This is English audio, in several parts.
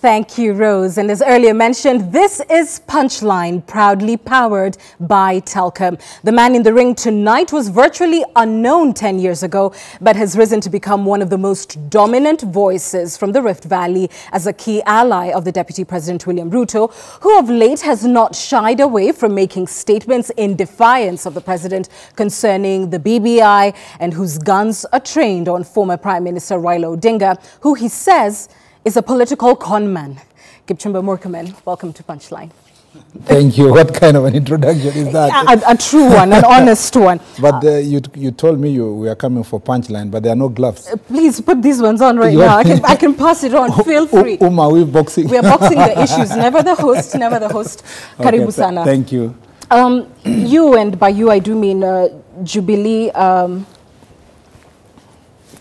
Thank you, Rose. And as earlier mentioned, this is Punchline, proudly powered by Telkom. The man in the ring tonight was virtually unknown 10 years ago, but has risen to become one of the most dominant voices from the Rift Valley as a key ally of the Deputy President William Ruto, who of late has not shied away from making statements in defiance of the president concerning the BBI and whose guns are trained on former Prime Minister Raila Odinga, who he says is a political conman. Kipchumba Murkomen, welcome to Punchline. Thank you. What kind of an introduction is that? A true one, an honest one. But you told me we are coming for Punchline, but there are no gloves. Please put these ones on right now. I can pass it on. Feel free. Are we boxing? We are boxing the issues. Never the host, never the host. Okay, Karibu sana. Thank you. You, and by you I do mean Jubilee,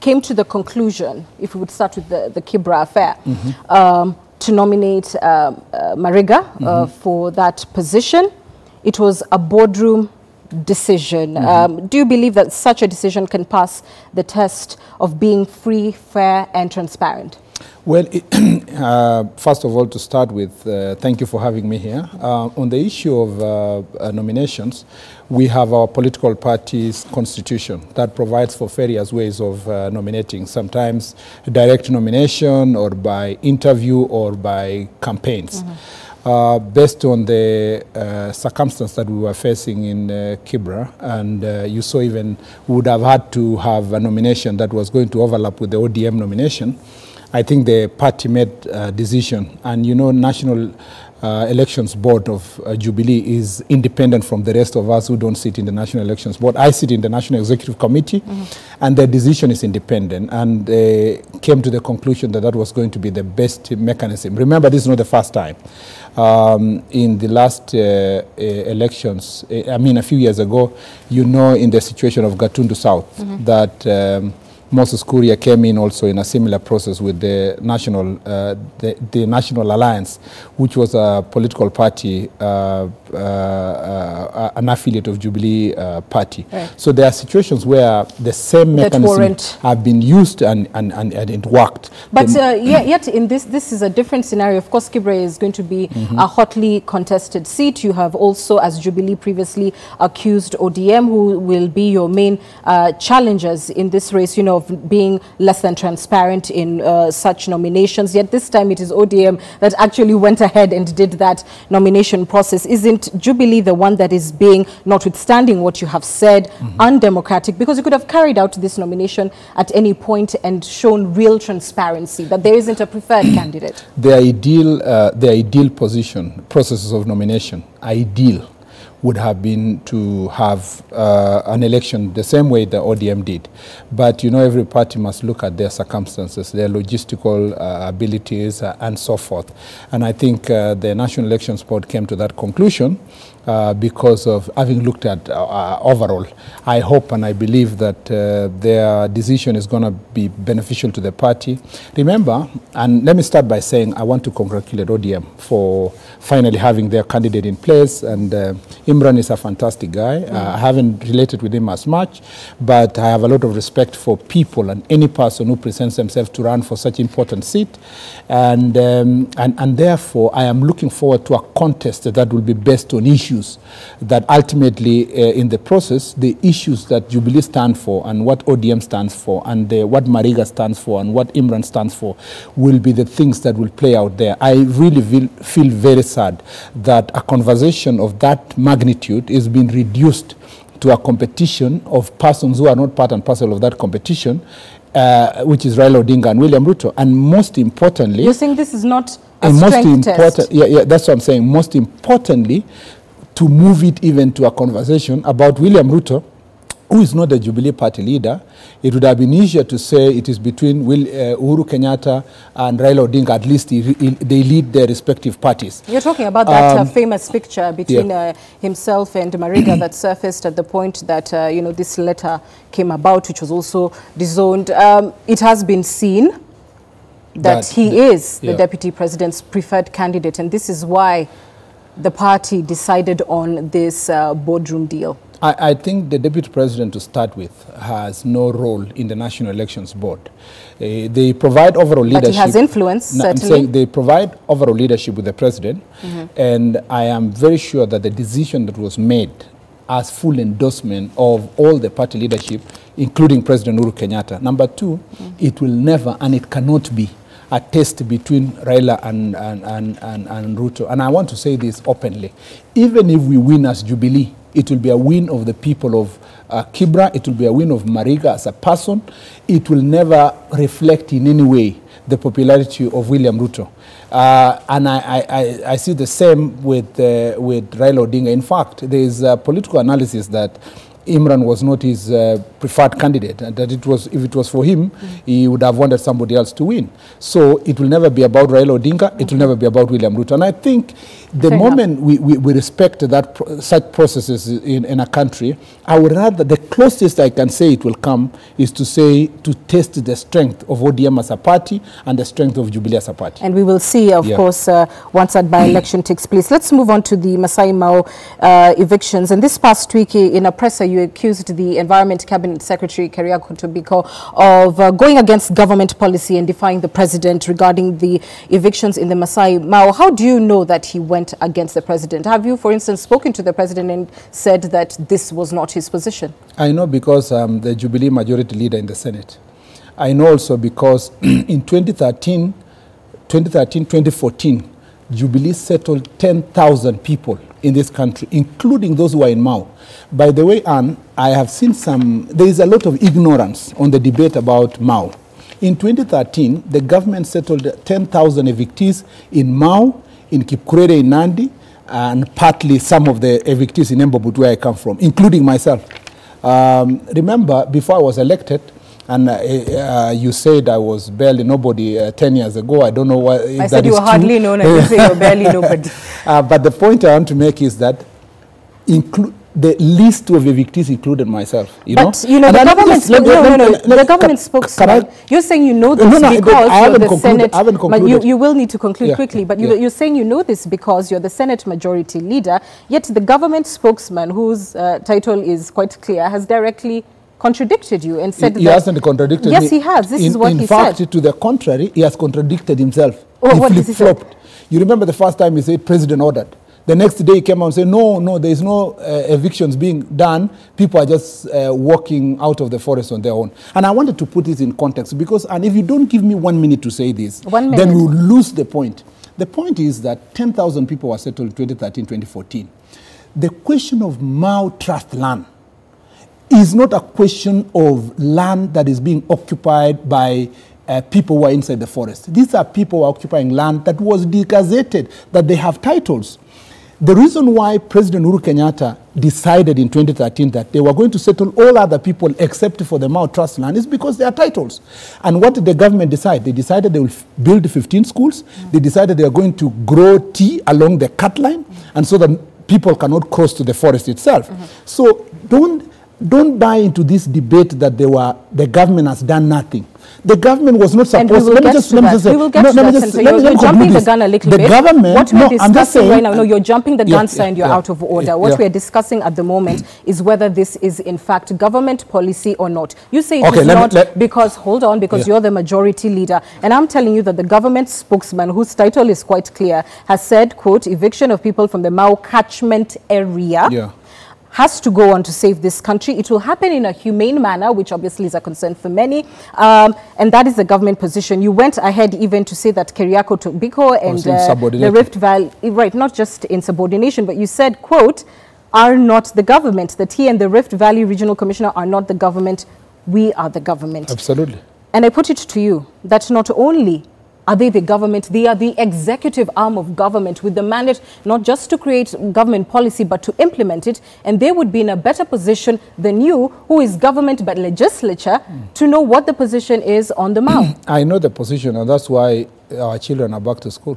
came to the conclusion, if we would start with the Kibra affair, to nominate Mariga for that position. It was a boardroom decision. Do you believe that such a decision can pass the test of being free, fair and transparent? Well, first of all, to start with, thank you for having me here. On the issue of nominations, we have our political party's constitution that provides for various ways of nominating, sometimes direct nomination or by interview or by campaigns. Based on the circumstance that we were facing in Kibra, and you saw even we would have had to have a nomination that was going to overlap with the ODM nomination. I think the party made a decision, and you know, National Elections Board of Jubilee is independent from the rest of us who don't sit in the National Elections Board. I sit in the National Executive Committee, and the decision is independent, and they came to the conclusion that that was going to be the best mechanism. Remember, this is not the first time. In the last elections, I mean a few years ago, you know, in the situation of Gatundu South, that Moses Kuria came in also in a similar process with the National Alliance, which was a political party, an affiliate of Jubilee Party. Right. So there are situations where the same mechanism have been used and it worked. But yet in this is a different scenario. Of course, Kibra is going to be a hotly contested seat. You have also, as Jubilee previously accused ODM, who will be your main challengers in this race, you know, of being less than transparent in such nominations. Yet this time it is ODM that actually went ahead and did that nomination process. Isn't Jubilee the one that is being, notwithstanding what you have said, undemocratic? Because you could have carried out this nomination at any point and shown real transparency, that there isn't a preferred candidate. The ideal processes of nomination, ideal, would have been to have an election the same way the ODM did. But, you know, every party must look at their circumstances, their logistical abilities, and so forth. And I think the National Elections Board came to that conclusion because of having looked at overall. I hope and I believe that their decision is going to be beneficial to the party. Remember, and let me start by saying I want to congratulate ODM for finally having their candidate in place, and Imran is a fantastic guy. I haven't related with him as much, but I have a lot of respect for people and any person who presents themselves to run for such important seat. And therefore, I am looking forward to a contest that will be based on issues that ultimately, in the process, the issues that Jubilee stands for and what ODM stands for and what Mariga stands for and what Imran stands for will be the things that will play out there. I really feel very sad that a conversation of that magnitude is being reduced to a competition of persons who are not part and parcel of that competition, which is Raila Odinga and William Ruto. And most importantly, you're saying this is not a strength test? Yeah, that's what I'm saying. Most importantly, to move it even to a conversation about William Ruto, who is not the Jubilee Party leader. It would have been easier to say it is between Uhuru Kenyatta and Raila Odinga. At least they lead their respective parties. You're talking about that famous picture between himself and Mariga that surfaced at the point that you know, this letter came about, which was also disowned. It has been seen that he is the Deputy President's preferred candidate, and this is why the party decided on this boardroom deal? I think the Deputy President, to start with, has no role in the National Elections Board. They provide overall leadership. But he has influence, no, certainly. I'm saying they provide overall leadership with the President, and I am very sure that the decision that was made as full endorsement of all the party leadership, including President Uhuru Kenyatta. Number two, it will never and it cannot be a test between Raila and Ruto. And I want to say this openly. Even if we win as Jubilee, it will be a win of the people of Kibra. It will be a win of Mariga as a person. It will never reflect in any way the popularity of William Ruto. And I see the same with Raila Odinga. In fact, there is a political analysis that Imran was not his preferred candidate, and that if it was for him, he would have wanted somebody else to win. So it will never be about Raila Odinga, it will never be about William Ruto. And I think the moment we respect that such processes in a country, I would rather, the closest I can say it will come is to say, to test the strength of ODM as a party and the strength of Jubilee as a party. And we will see, of course, once that by-election takes place. Let's move on to the Masai Mao evictions. And this past week, in a presser, you accused the Environment Cabinet Secretary, Keriako Tobiko, of going against government policy and defying the president regarding the evictions in the Masai Mao. How do you know that he went against the president? Have you, for instance, spoken to the president and said that this was not his position? I know because I'm the Jubilee Majority Leader in the Senate. I know also because in 2014, Jubilee settled 10,000 people in this country, including those who are in Mao. By the way, Anne, I have seen there is a lot of ignorance on the debate about Mao. In 2013, the government settled 10,000 evictees in Mao, in Kipkurere, in Nandi, and partly some of the evictees in Embobut, where I come from, including myself. Remember, before I was elected, and you said I was barely nobody 10 years ago. I don't know why. I said you were hardly known. I didn't say you were barely nobody. But the point I want to make is that the list of evictees included myself. But you know, the government spokesman. You're saying you know this because you're the Senate. I haven't concluded. You will need to conclude quickly. But you're saying you know this because you're the Senate Majority Leader. Yet the government spokesman, whose title is quite clear, has directly contradicted you and said that... He hasn't contradicted me. Yes, he has. This is what he said. In fact, to the contrary, he has contradicted himself. Oh, what has he said? You remember the first time he said president ordered. The next day he came out and said, no, there is no evictions being done. People are just walking out of the forest on their own. And I wanted to put this in context because, and if you don't give me 1 minute to say this, then we'll lose the point. The point is that 10,000 people were settled in 2013, 2014. The question of Mao Trust land is not a question of land that is being occupied by people who are inside the forest. These are people who are occupying land that was degazetted, that they have titles. The reason why President Uhuru Kenyatta decided in 2013 that they were going to settle all other people except for the Mao Trust land is because they are titles. And what did the government decide? They decided they will build 15 schools. They decided they are going to grow tea along the cut line, and so that people cannot cross to the forest itself. So don't buy into this debate that the government has done nothing. The government was not supposed to. Let me just say. You're jumping the gun a little bit. What we're discussing right now, no, you're jumping the gun, sir, and you're out of order. What we're discussing at the moment is whether this is in fact government policy or not. You say it is not because, hold on, because you're the majority leader. And I'm telling you that the government spokesman, whose title is quite clear, has said, quote, eviction of people from the Mao catchment area has to go on to save this country. It will happen in a humane manner, which obviously is a concern for many, and that is the government position. You went ahead even to say that Keriako Tobiko and the Rift Valley, right, not just in subordination, but you said, quote, are not the government, that he and the Rift Valley Regional Commissioner are not the government, we are the government. Absolutely. And I put it to you that not only are they the government, they are the executive arm of government with the mandate not just to create government policy but to implement it, and they would be in a better position than you, who is government but legislature, to know what the position is on the Mao. I know the position, and that's why our children are back to school.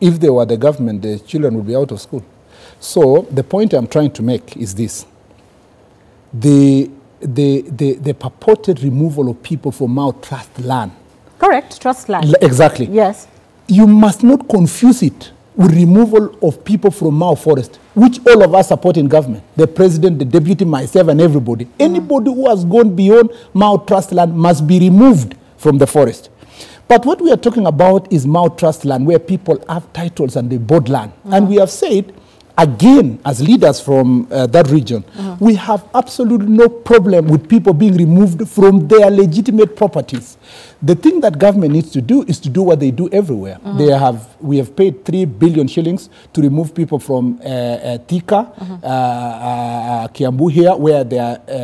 If they were the government, the children would be out of school. So the point I'm trying to make is this. The purported removal of people from Mao Trust land. Correct, trust land. Exactly. Yes. You must not confuse it with removal of people from Mao Forest, which all of us support in government, the president, the deputy, myself, and everybody. Anybody who has gone beyond Mao Trust land must be removed from the forest. But what we are talking about is Mao Trust land, where people have titles and they bought land. And we have said, again, as leaders from that region, we have absolutely no problem with people being removed from their legitimate properties. The thing that government needs to do is to do what they do everywhere. We have paid 3 billion shillings to remove people from Thika, Kiambu here, where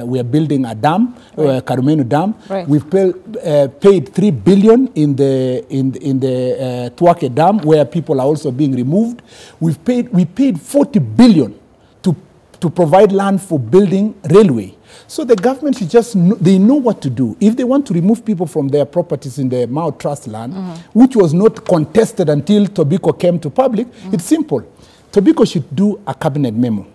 we are building a dam, Karumenu Dam. Right. We've paid 3 billion in the Tuake Dam, where people are also being removed. We paid 40 billion to provide land for building railway. So the government should just they know what to do. If they want to remove people from their properties in the Mao Trust land, which was not contested until Tobiko came to public, it's simple. Tobiko should do a cabinet memo.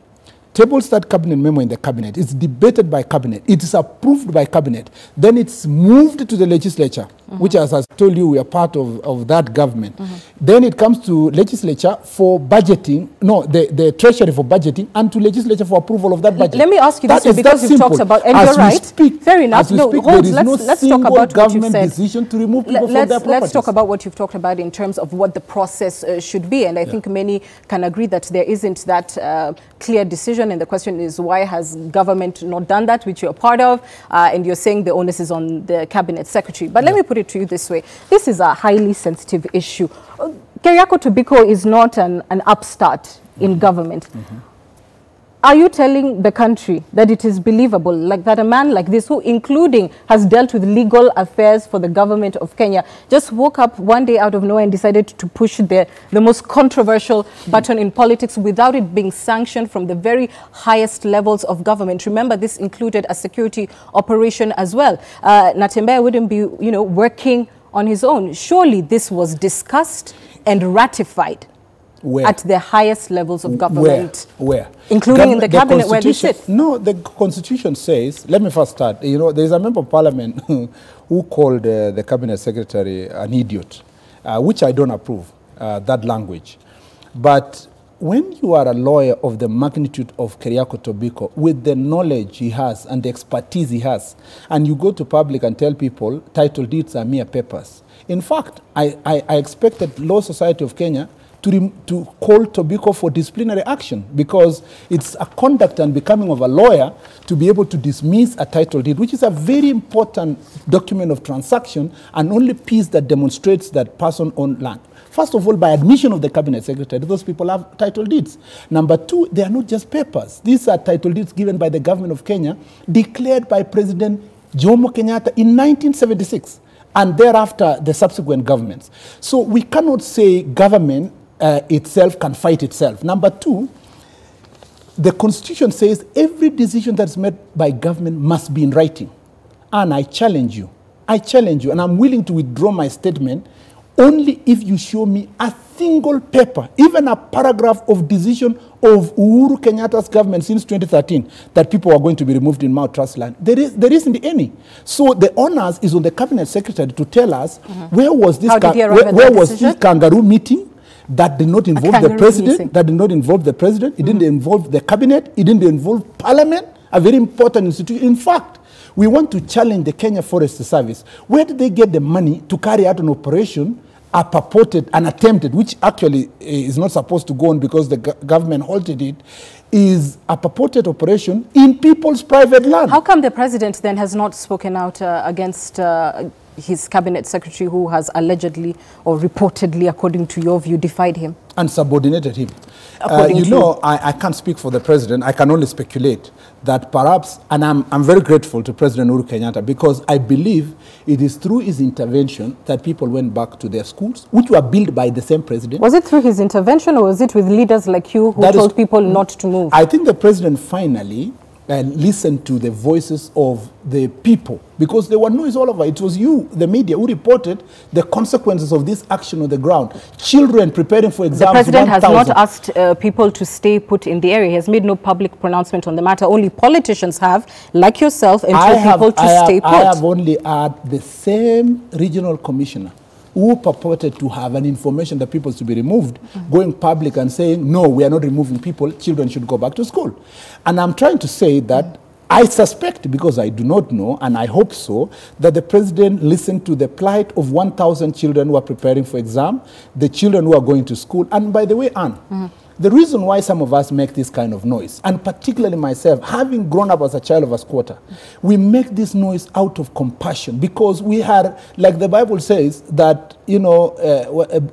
Tables that cabinet memo in the cabinet. It's debated by cabinet. It is approved by cabinet. Then it's moved to the legislature, which, as I told you, we are part of that government. Then it comes to legislature for budgeting, no, the treasury for budgeting, and to legislature for approval of that budget. Let me ask you this, because you've talked about, and you're right. Fair enough. No, hold, let's talk about what you've said. Decision to remove people from their properties. Let's talk about what you've talked about in terms of what the process should be. And I think many can agree that there isn't that clear decision. And the question is, why has government not done that, which you're part of? And you're saying the onus is on the cabinet secretary. But let me put it to you this way. This is a highly sensitive issue. Keriako Tobiko is not an upstart in government. Are you telling the country that it is believable, like that a man like this, who including has dealt with legal affairs for the government of Kenya, just woke up one day out of nowhere and decided to push the most controversial button in politics without it being sanctioned from the very highest levels of government? Remember, this included a security operation as well. Natembeya wouldn't be, working on his own. Surely this was discussed and ratified. Where? At the highest levels of government. Where? Including in the cabinet where they sit. No, the constitution says, let me first start, there's a member of parliament who called the cabinet secretary an idiot, which I don't approve, that language. But when you are a lawyer of the magnitude of Keriako Tobiko, with the knowledge he has and the expertise he has, and you go to public and tell people title deeds are mere papers. In fact, I expected Law Society of Kenya to call Tobiko for disciplinary action, because it's a conduct and becoming of a lawyer to be able to dismiss a title deed, which is a very important document of transaction and only piece that demonstrates that person owned land. First of all, by admission of the cabinet secretary, those people have title deeds. Number two, they are not just papers. These are title deeds given by the government of Kenya, declared by President Jomo Kenyatta in 1976, and thereafter the subsequent governments. So we cannot say government itself can fight itself. Number two, the constitution says every decision that's made by government must be in writing. And I challenge you, and I'm willing to withdraw my statement only if you show me a single paper, even a paragraph of decision of Uhuru Kenyatta's government since 2013, that people are going to be removed in Mao Trust land. There isn't any. So the onus is on the cabinet secretary to tell us where was this kangaroo meeting that did not involve the president, it didn't involve the cabinet, it didn't involve parliament, a very important institution. In fact, we want to challenge the Kenya Forest Service. Where did they get the money to carry out an operation, a purported and attempted, which actually is not supposed to go on because the government halted it, is a purported operation in people's private land? How come the president then has not spoken out against his cabinet secretary, who has allegedly or reportedly, according to your view, defied him? And subordinated him. I can't speak for the president. I can only speculate that perhaps, and I'm very grateful to President Uhuru Kenyatta, because I believe it is through his intervention that people went back to their schools, which were built by the same president. Was it through his intervention, or was it with leaders like you who told people not to move? I think the president finally listened to the voices of the people, because there were noise all over. It was you, the media, who reported the consequences of this action on the ground. Children preparing for exams. The president has not asked people to stay put in the area. He has made no public pronouncement on the matter. Only politicians have, like yourself, and told people to stay put. I have only had the same regional commissioner who purported to have an information that people should be removed, going public and saying, no, we are not removing people, children should go back to school. And I'm trying to say that I suspect, because I do not know, and I hope so, that the president listened to the plight of 1,000 children who are preparing for exam, the children who are going to school. And by the way, Anne, the reason why some of us make this kind of noise, and particularly myself, having grown up as a child of a squatter, we make this noise out of compassion, because we are, like the Bible says, that, you know,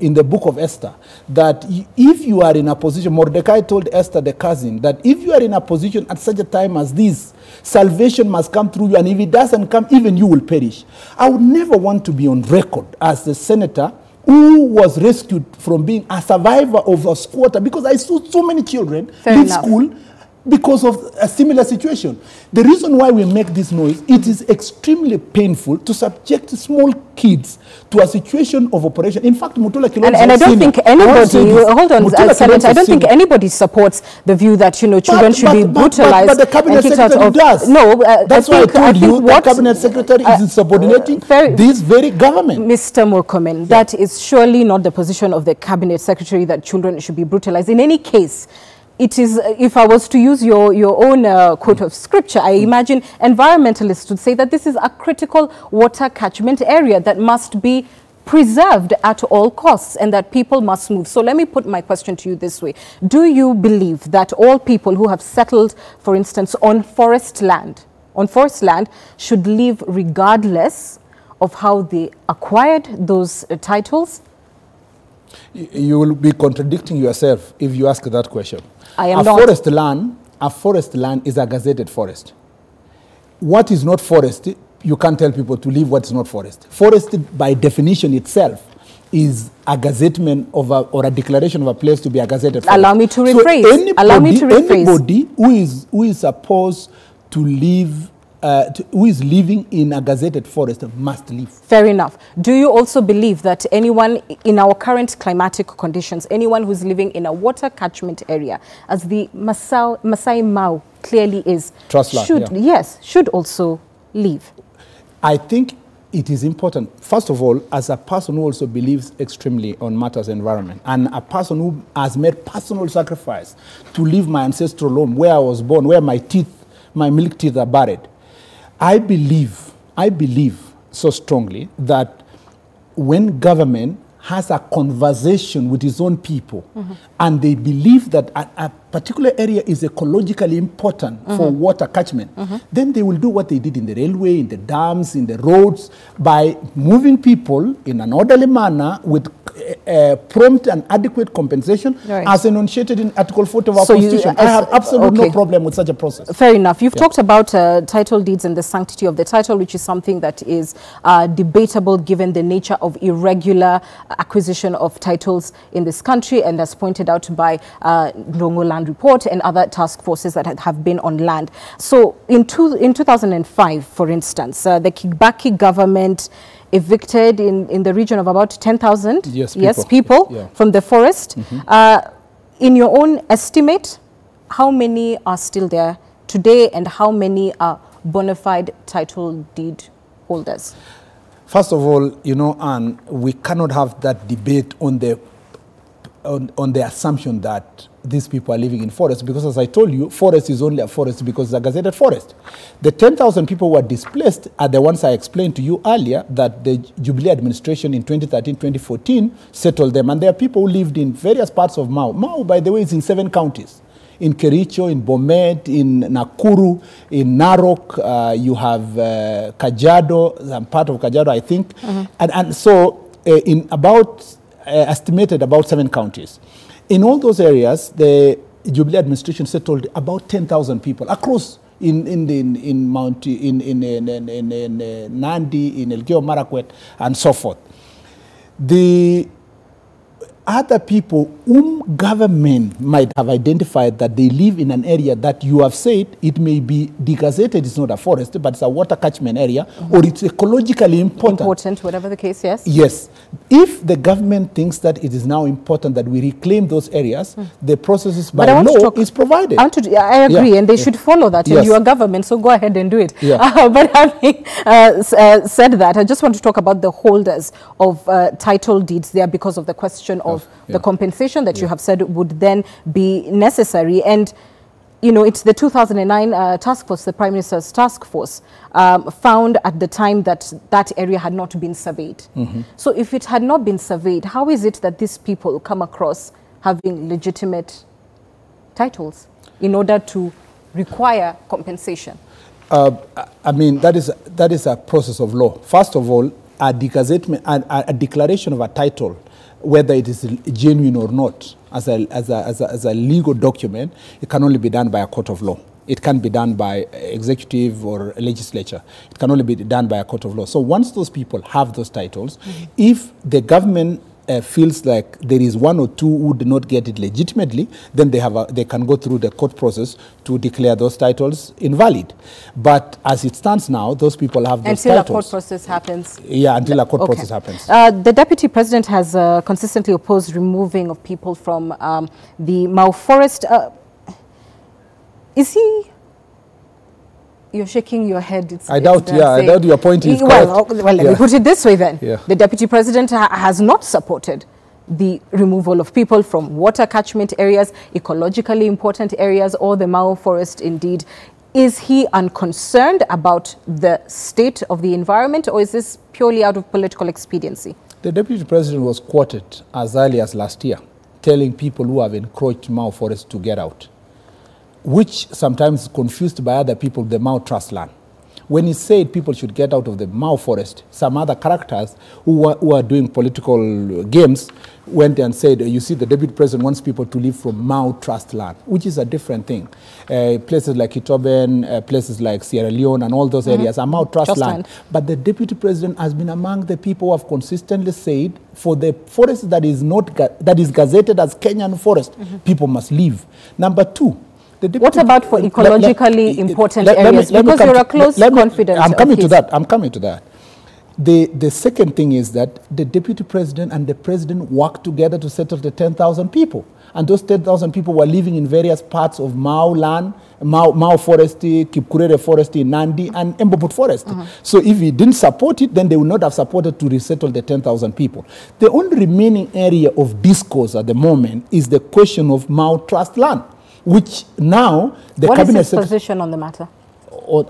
in the book of Esther, that if you are in a position, Mordecai told Esther, the cousin, that if you are in a position at such a time as this, salvation must come through you, and if it doesn't come, even you will perish. I would never want to be on record as the senator who was rescued from being a survivor of a squatter, because I saw so many children leave school because of a similar situation. The reason why we make this noise, it is extremely painful to subject small kids to a situation of operation. In fact, Mutula Kilonzo, and I don't think anybody, hold on, Senator, I don't think anybody supports the view that, you know, children should be brutalized. But the cabinet secretary does. No, that's why I told you the cabinet secretary is subordinating this very government. Mr. Murkomen, that is surely not the position of the cabinet secretary that children should be brutalized. In any case, it is, if I was to use your own quote of scripture, I imagine environmentalists would say that this is a critical water catchment area that must be preserved at all costs and that people must move. So let me put my question to you this way. Do you believe that all people who have settled, for instance, on forest land, should live regardless of how they acquired those titles? You will be contradicting yourself if you ask that question. I am not. A forest land is a gazetted forest. What is not forest, you can't tell people to leave what is not forest. Forest, by definition itself, is a gazettement of or a declaration of a place to be a gazetted forest. Allow me to rephrase. Anybody who is supposed to live, who is living in a gazetted forest must leave. Fair enough. Do you also believe that anyone in our current climatic conditions, anyone who's living in a water catchment area, as the Masai Mau clearly is, should also leave? I think it is important, first of all, as a person who also believes extremely on matters of environment, and a person who has made personal sacrifice to leave my ancestral home, where I was born, where my milk teeth are buried. I believe so strongly that when government has a conversation with its own people, and they believe that a particular area is ecologically important for water catchment, then they will do what they did in the railway, in the dams, in the roads, by moving people in an orderly manner with prompt and adequate compensation, as enunciated in Article 40 of our Constitution. I have absolutely no problem with such a process. Fair enough. You've talked about title deeds and the sanctity of the title, which is something that is debatable given the nature of irregular acquisition of titles in this country, and as pointed out by Ndongo Land Report and other task forces that have been on land. So in 2005, for instance, the Kibaki government evicted in the region of about 10,000 people from the forest. In your own estimate, how many are still there today and how many are bona fide title deed holders? First of all, you know, Anne, we cannot have that debate on the assumption that these people are living in forest, because as I told you, forest is only a forest because it's a gazetted forest. The 10,000 people who are displaced are the ones I explained to you earlier that the Jubilee administration in 2013-2014 settled them. And there are people who lived in various parts of Mau. Mau, by the way, is in 7 counties. In Kericho, in Bomet, in Nakuru, in Narok, you have Kajiado, some part of Kajiado, I think. And so in about, estimated about 7 counties. In all those areas, the Jubilee administration settled about 10,000 people across in Nandi, in Elgeyo Marakwet, and so forth. other people whom government might have identified that they live in an area that you have said it may be degazetted, it's not a forest, but it's a water catchment area, or it's ecologically important. Whatever the case, yes. Yes. If the government thinks that it is now important that we reclaim those areas, the processes by law is provided. I agree, and they should follow that. And you are government, so go ahead and do it. But having said that, I just want to talk about the holders of title deeds there because of the question of the compensation that you have said would then be necessary. And, you know, it's the 2009 task force, the Prime Minister's task force, found at the time that that area had not been surveyed. So if it had not been surveyed, how is it that these people come across having legitimate titles in order to require compensation? I mean, that is a process of law. First of all, a declaration of a title, whether it is genuine or not, as a legal document, it can only be done by a court of law. It can't be done by executive or legislature. It can only be done by a court of law. So once those people have those titles, if the government feels like there is one or two who do not get it legitimately, then they can go through the court process to declare those titles invalid. But as it stands now, those people have those titles. Until a court process happens? Yeah, until a court process happens. The Deputy President has consistently opposed removing of people from the Mau Forest. Is he... You're shaking your head. I doubt your point is correct. Well, let me put it this way then. The Deputy President has not supported the removal of people from water catchment areas, ecologically important areas, or the Mau Forest indeed. Is he unconcerned about the state of the environment, or is this purely out of political expediency? The Deputy President was quoted as early as last year, telling people who have encroached Mau Forest to get out, which sometimes is confused by other people, the Mau Trust land. When he said people should get out of the Mau Forest, some other characters who are doing political games went and said, you see, the Deputy President wants people to leave from Mau Trust land, which is a different thing. Places like Itoben, places like Sierra Leone and all those areas are Mau Trust land. But the Deputy President has been among the people who have consistently said for the forest that is gazetted as Kenyan forest, people must leave. Number two, what about for ecologically important areas? Because you're a close confidant. I'm coming to that. I'm coming to that. The second thing is that the Deputy President and the President worked together to settle the 10,000 people. And those 10,000 people were living in various parts of Mau land, Mau Forest, Kipkurere Forest, Nandi, and Embobut Forest. So if he didn't support it, then they would not have supported to resettle the 10,000 people. The only remaining area of discourse at the moment is the question of Mau Trust land, which now the cabinet... What is his position on the matter?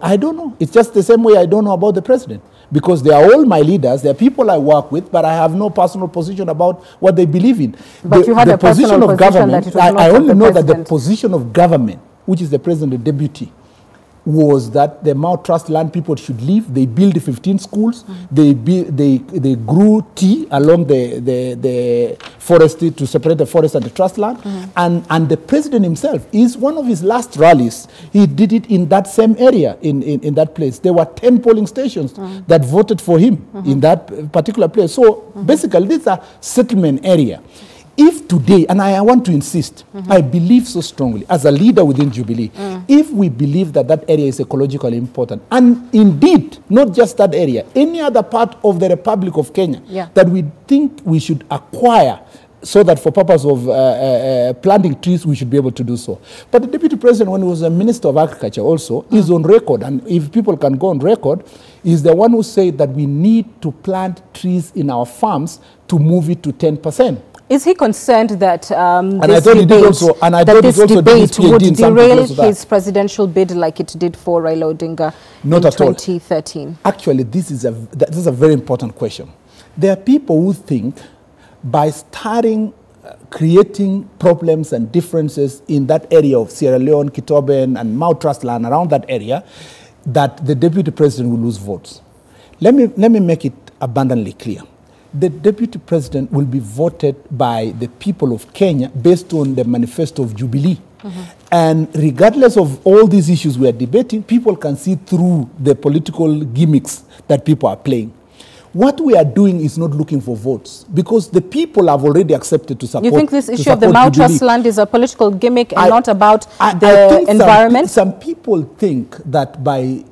I don't know. It's just the same way I don't know about the president. Because they are all my leaders, they are people I work with, but I have no personal position about what they believe in. But you had a position of government. I only know that the position of government, which is the president and the deputy, was that the Mau Trust land people should leave. They built 15 schools. They grew tea along the forest to separate the forest and the trust land. And the president himself is one of his last rallies. He did it in that same area, in that place. There were 10 polling stations that voted for him in that particular place. So basically, this is a settlement area. If today, and I want to insist, I believe so strongly, as a leader within Jubilee, if we believe that that area is ecologically important, and indeed, not just that area, any other part of the Republic of Kenya, that we think we should acquire so that for purpose of planting trees, we should be able to do so. But the Deputy President, when he was a Minister of Agriculture also, is on record, and if people can go on record, is the one who said that we need to plant trees in our farms to move it to 10%. Is he concerned that this debate would derail his presidential bid like it did for Raila Odinga in 2013? Actually, this is a very important question. There are people who think by starting creating problems and differences in that area of Sierra Leone, Kitoben, and Mau Trust land around that area, that the Deputy President will lose votes. Let me make it abundantly clear. The Deputy President will be voted by the people of Kenya based on the manifesto of Jubilee. And regardless of all these issues we are debating, people can see through the political gimmicks that people are playing. What we are doing is not looking for votes, because the people have already accepted to support. You think this issue of the Mao Trust land is a political gimmick and not about the environment? Some people think that by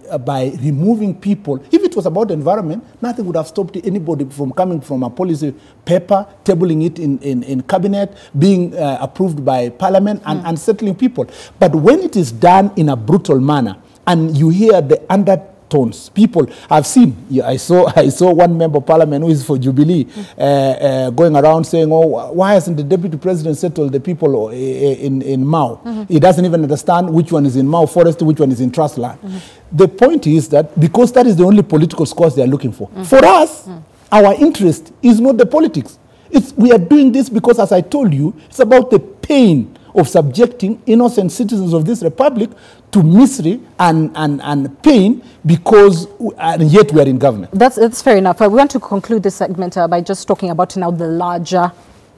removing people, if it was about the environment, nothing would have stopped anybody from coming from a policy paper, tabling it in cabinet, being approved by parliament, and settling people. But when it is done in a brutal manner, and you hear the undertones, people have seen. I saw one member of parliament who is for Jubilee going around saying, "Oh, why hasn't the deputy president settled the people in Mao? He doesn't even understand which one is in Mao Forest, which one is in trust land." The point is that because that is the only political scores they are looking for. For us, our interest is not the politics. We are doing this because, as I told you, it's about the pain of subjecting innocent citizens of this republic to misery and pain, because and yet we are in government. That's fair enough. We want to conclude this segment by just talking about now the larger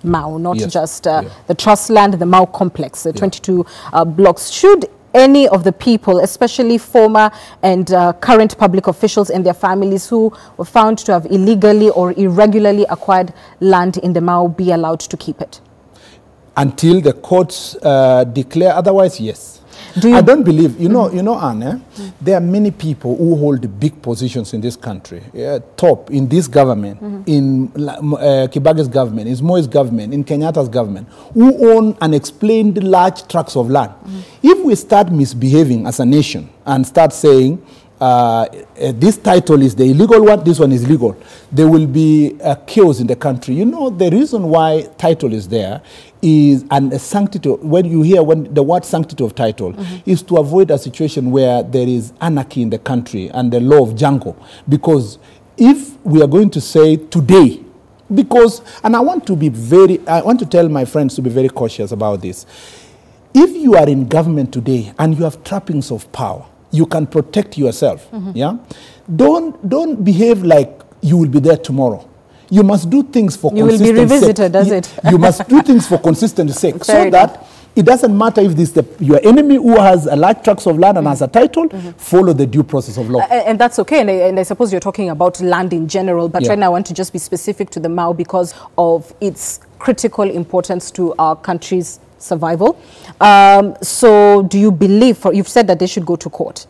Mao, not just the trust land, the Mao complex, the 22 blocks. Should any of the people, especially former and current public officials and their families who were found to have illegally or irregularly acquired land in the Mao, be allowed to keep it? Until the courts declare otherwise, yes. I don't believe, you know, Anne, there are many people who hold big positions in this country, top in this government, in Kibage's government, in Moi's government, in Kenyatta's government, who own unexplained large tracts of land. If we start misbehaving as a nation and start saying, this title is the illegal one, this one is legal, there will be chaos in the country. You know, the reason why title is there is, and a sanctity, when you hear the word sanctity of title, is to avoid a situation where there is anarchy in the country and the law of jungle. Because if we are going to say today, because, and I want to tell my friends to be very cautious about this. If you are in government today and you have trappings of power, you can protect yourself. Yeah, don't behave like you will be there tomorrow. You must do things for consistency. You will be revisited, does it? You must do things for consistency's sake, so that it doesn't matter if this your enemy who has a large tracts of land and has a title, follow the due process of law. And that's okay. And I suppose you're talking about land in general, but right now I want to just be specific to the Mao because of its critical importance to our country's survival. So do you believe, you've said that they should go to court.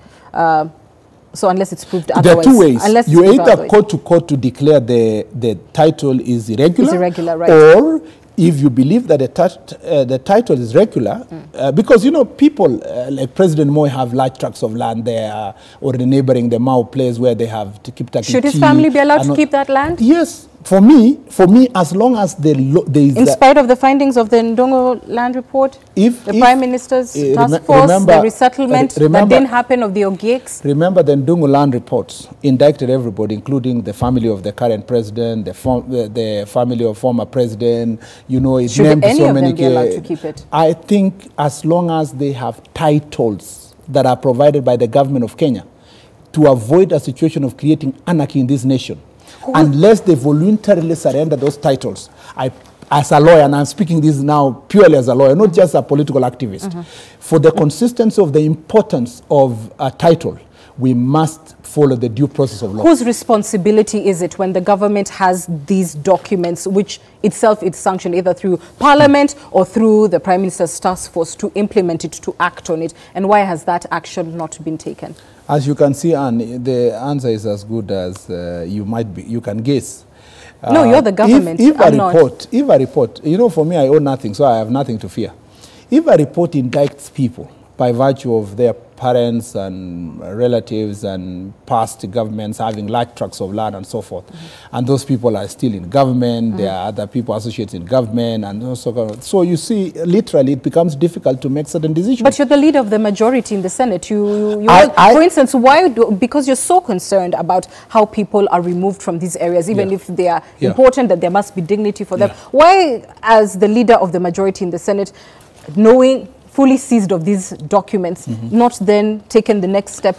So unless it's proved otherwise. There are two ways. Unless you either go to court to declare the title is irregular. It's irregular, right. Or if you believe that the title is regular, because, you know, people like President Moi have large tracts of land there, or the neighboring the Mao place where they have to keep taking. Should his family be allowed to keep that land? Yes. For me, as long as there is... In spite of the findings of the Ndongo land report, the Prime Minister's task force, the resettlement that didn't happen of the Ogieks. Remember, the Ndongo land reports indicted everybody, including the family of the current president, the family of former president, you know, it named so many. Should any of them be allowed to keep it? I think as long as they have titles that are provided by the government of Kenya, to avoid a situation of creating anarchy in this nation, unless they voluntarily surrender those titles. As a lawyer, and I'm speaking this now purely as a lawyer, not just a political activist, for the consistency of the importance of a title, we must follow the due process of law. Whose responsibility is it when the government has these documents, which itself is sanctioned either through Parliament or through the Prime Minister's task force, to implement it, to act on it? And why has that action not been taken? As you can see, Anne, the answer is as good as you can guess. No, you're the government. If a report, you know, for me, I own nothing, so I have nothing to fear. If a report indicts people by virtue of their parents and relatives and past governments having large tracts of land and so forth, and those people are still in government, there are other people associated in government, and so you see, literally, it becomes difficult to make certain decisions. But you're the leader of the majority in the Senate. For instance, why? Because you're so concerned about how people are removed from these areas, even if they are important, that there must be dignity for them. Why, as the leader of the majority in the Senate, knowing fully seized of these documents, not then taken the next step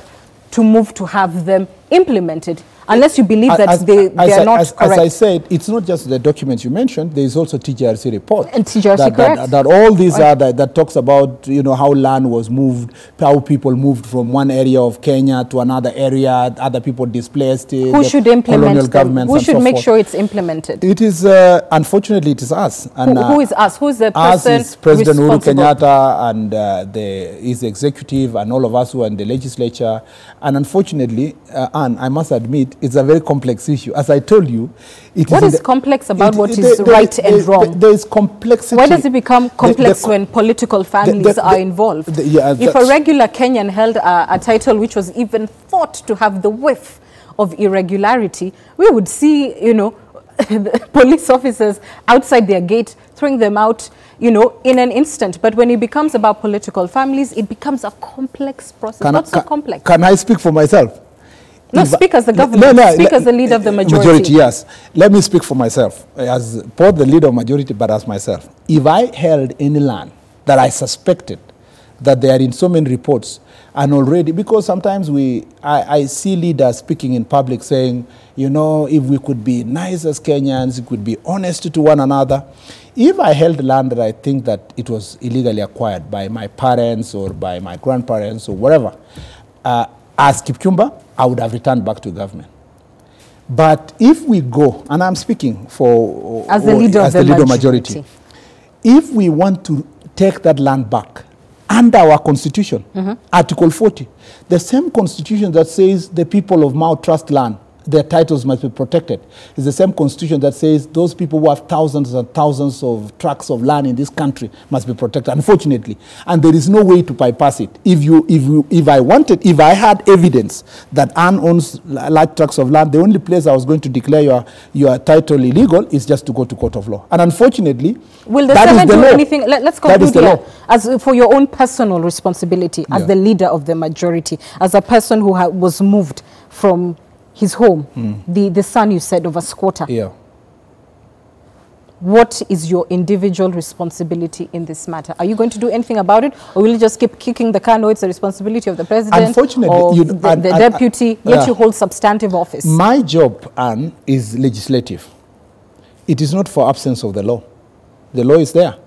to move to have them implemented? unless you believe that they are not correct. As I said, it's not just the documents you mentioned. There is also TJRC report. And TJRC, correct. That all these are that talks about, you know, how land was moved, how people moved from one area of Kenya to another area, other people displaced. Who should implement them? Who should make sure it's implemented? It is, unfortunately, it is us. And, who is us? Who is the person us is President Uhuru Kenyatta and his executive and all of us who are in the legislature. And unfortunately, Anne, I must admit, it's a very complex issue. As I told you, what is complex about what is right and wrong? There is complexity. Why does it become complex when political families are involved? If a regular Kenyan held a title which was even thought to have the whiff of irregularity, we would see, you know, police officers outside their gate throwing them out, you know, in an instant. But when it becomes about political families, it becomes a complex process. Not so complex. Can I speak for myself? No, speak as the government. Speak as the leader of the majority. Yes. Let me speak for myself, as both the leader of majority, but as myself. If I held any land that I suspected that they are in so many reports, and already, because sometimes I see leaders speaking in public saying, you know, if we could be nice as Kenyans, we could be honest to one another. If I held land that I think that it was illegally acquired by my parents or by my grandparents or whatever, as Kipchumba, I would have returned back to government. But if we go, and I'm speaking for as the leader of the majority, if we want to take that land back under our constitution, Article 40, the same constitution that says the people of Mau trust land, their titles must be protected, is the same constitution that says those people who have thousands and thousands of tracts of land in this country must be protected, unfortunately. And there is no way to bypass it. If I had evidence that Anne owns large tracts of land, the only place I was going to declare your title illegal is just to go to court of law. And unfortunately, will the Senate do anything? Let's conclude here. As for your own personal responsibility, as the leader of the majority, as a person who was moved from his home, the son, you said, of a squatter. Yeah. What is your individual responsibility in this matter? Are you going to do anything about it, or will you just keep kicking the can? No, it's the responsibility of the president, unfortunately, the deputy, yet you hold substantive office. My job, Anne, is legislative. It is not for absence of the law. The law is there.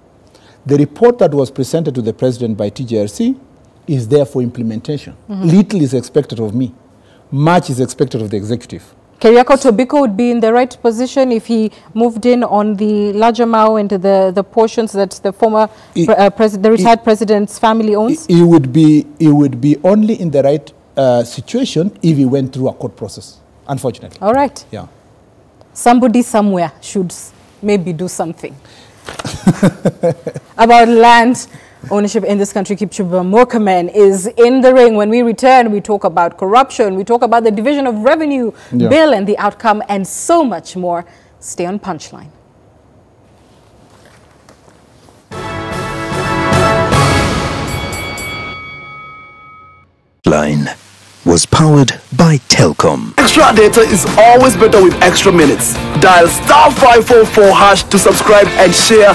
The report that was presented to the president by TJRC is there for implementation. Little is expected of me. Much is expected of the executive. Keriako Tobiko would be in the right position if he moved in on the larger Mau and the portions that the former the retired president's family owns? He would be only in the right situation if he went through a court process, unfortunately. All right. Yeah. Somebody somewhere should maybe do something about land ownership in this country. Kipchumba Murkomen is in the ring. When we return, we talk about corruption, we talk about the division of revenue bill and the outcome, and so much more. Stay on Punchline. Line was powered by Telkom. Extra data is always better with extra minutes. Dial *544# to subscribe and share.